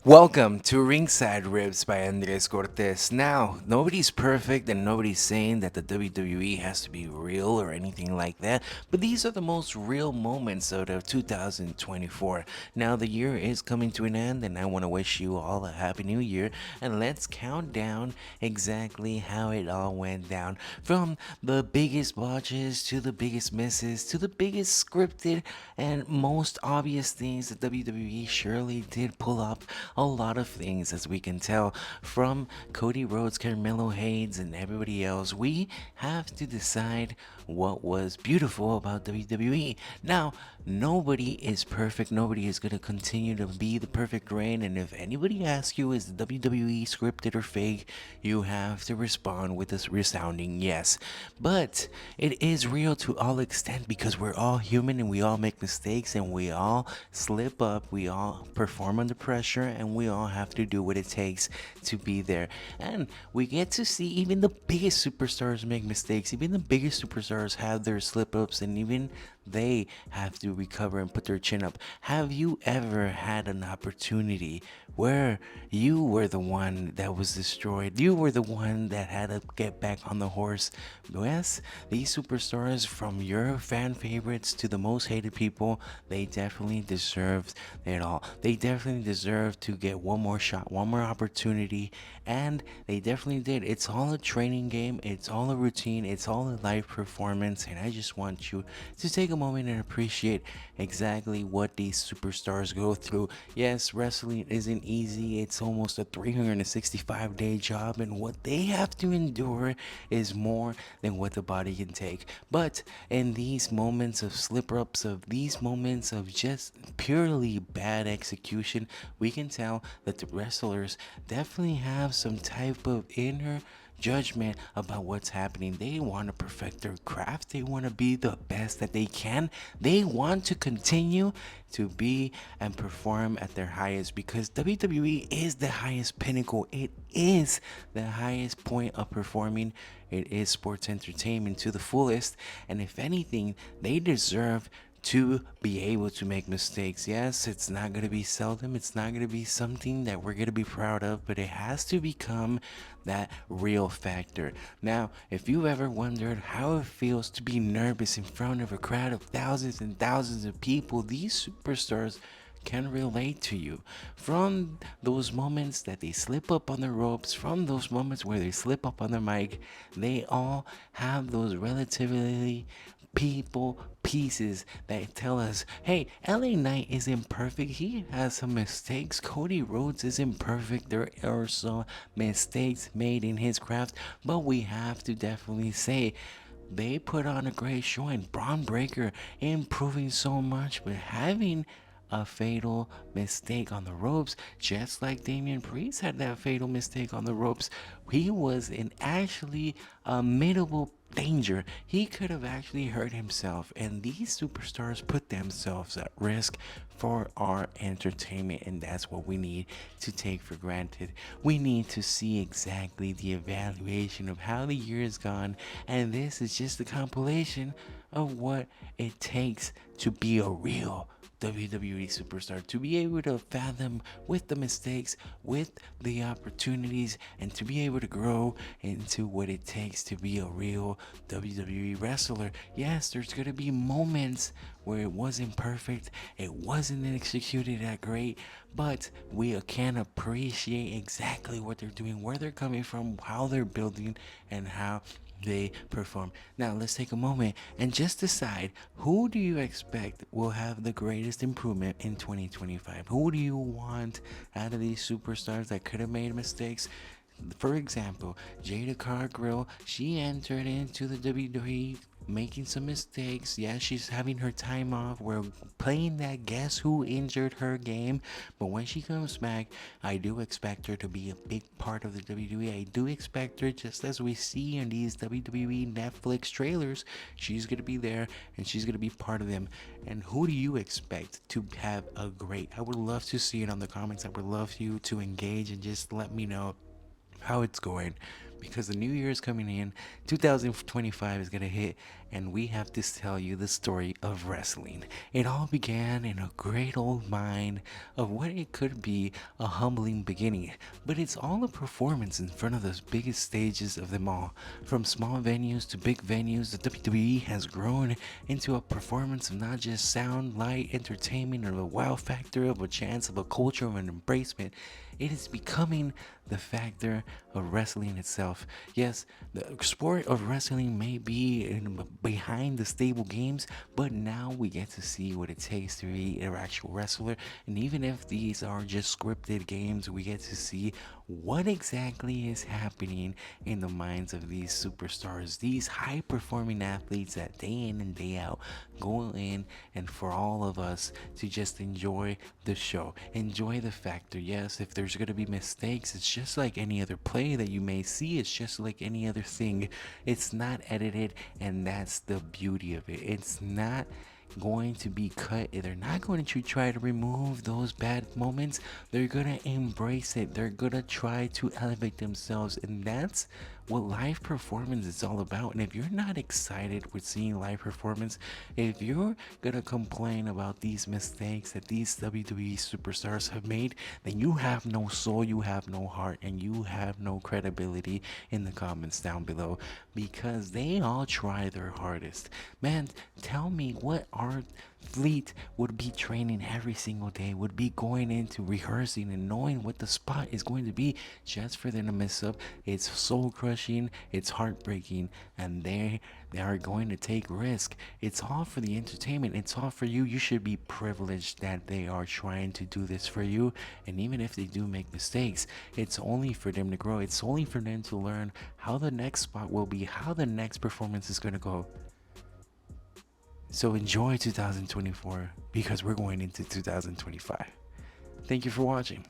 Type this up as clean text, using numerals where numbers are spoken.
Welcome to Ringside Riffs by Andres Cortes. Now, nobody's perfect and nobody's saying that the WWE has to be real or anything like that, but these are the most real moments out of 2024. Now, the year is coming to an end, and I want to wish you all a happy new year, and let's count down exactly how it all went down from the biggest botches to the biggest misses to the biggest scripted and most obvious things that WWE surely did pull up a lot of things, as we can tell from Cody Rhodes, Carmelo Hayes, and everybody else. We have to decide what was beautiful about WWE. Now, nobody is perfect. Nobody is going to continue to be the perfect reign. And if anybody asks you, is the WWE scripted or fake, you have to respond with a resounding yes. But it is real to all extent because we're all human and we all make mistakes and we all slip up. We all perform under pressure and we all have to do what it takes to be there. And we get to see even the biggest superstars make mistakes. Even the biggest superstars have their slip ups, and even they have to recover and put their chin up. Have you ever had an opportunity where you were the one that was destroyed? You were the one that had to get back on the horse. Yes, these superstars, from your fan favorites to the most hated people, they definitely deserved it all. They definitely deserve to get one more shot, one more opportunity, and they definitely did. It's all a training game, it's all a routine, it's all a live performance, and I just want you to take a moment and appreciate exactly what these superstars go through. Yes, wrestling isn't easy, it's almost a 365-day job, and what they have to endure is more than what the body can take. But in these moments of slip ups, of these moments of just purely bad execution, we can tell that the wrestlers definitely have some type of inner judgment about what's happening. They want to perfect their craft. They want to be the best that they can. They want to continue to be and perform at their highest because WWE is the highest pinnacle. It is the highest point of performing. It is sports entertainment to the fullest. And if anything, they deserve to be able to make mistakes. Yes, it's not going to be seldom, it's not going to be something that we're going to be proud of, but it has to become that real factor. Now, if you ever wondered how it feels to be nervous in front of a crowd of thousands and thousands of people, these superstars can relate to you. From those moments that they slip up on the ropes, from those moments where they slip up on the mic, they all have those relatively people pieces that tell us, hey, LA Knight isn't perfect. He has some mistakes. Cody Rhodes isn't perfect. There are some mistakes made in his craft, but we have to definitely say they put on a great showing. Braun Breaker improving so much, but having a fatal mistake on the ropes, just like Damian Priest had that fatal mistake on the ropes. He was in actually a middle danger. He could have actually hurt himself, and these superstars put themselves at risk for our entertainment, and that's what we need to take for granted. We need to see exactly the evaluation of how the year has gone, and this is just a compilation of what it takes to be a real WWE superstar, to be able to fathom with the mistakes, with the opportunities, and to be able to grow into what it takes to be a real WWE wrestler. Yes, there's going to be moments where it wasn't perfect, it wasn't executed that great, but we can appreciate exactly what they're doing, where they're coming from, how they're building, and how they perform. Now, let's take a moment and just decide, who do you expect will have the greatest improvement in 2025? Who do you want out of these superstars that could have made mistakes? For example, Jada Cargill, she entered into the WWE making some mistakes. Yeah, she's having her time off. We're playing that guess who injured her game. But when she comes back, I do expect her to be a big part of the WWE. I do expect her, just as we see in these WWE Netflix trailers, she's going to be there and she's going to be part of them. And who do you expect to have a great? I would love to see it on the comments. I would love you to engage and just let me know how it's going. because the new year is coming in. 2025 is gonna hit, and we have to tell you the story of wrestling. It all began in a great old mind of what it could be, a humbling beginning, but it's all a performance in front of the biggest stages of them all. From small venues to big venues, the WWE has grown into a performance of not just sound, light, entertainment, or the wow factor of a chance of a culture of an embracement. It is becoming the factor of wrestling itself. Yes, the sport of wrestling may be behind the stable games, but now we get to see what it takes to be an actual wrestler. And even if these are just scripted games, we get to see what exactly is happening in the minds of these superstars, these high performing athletes that day in and day out go in, and for all of us to just enjoy the show, enjoy the factor. Yes, if there's going to be mistakes, it's just like any other play that you may see, it's just like any other thing. It's not edited, and that's the beauty of it. It's not going to be cut. They're not going to try to remove those bad moments. They're going to embrace it. They're going to try to elevate themselves. And that's what live performance is all about. And if you're not excited with seeing live performance, if you're going to complain about these mistakes that these WWE superstars have made, then you have no soul, you have no heart, and you have no credibility in the comments down below, because they all try their hardest. Man, tell me what athlete would be training every single day, would be going into rehearsing and knowing what the spot is going to be just for them to mess up. It's soul crushing, it's heartbreaking, and they are going to take risk. It's all for the entertainment, it's all for you. You should be privileged that they are trying to do this for you. And even if they do make mistakes, it's only for them to grow. It's only for them to learn how the next spot will be, how the next performance is going to go. So enjoy 2024, because we're going into 2025. Thank you for watching.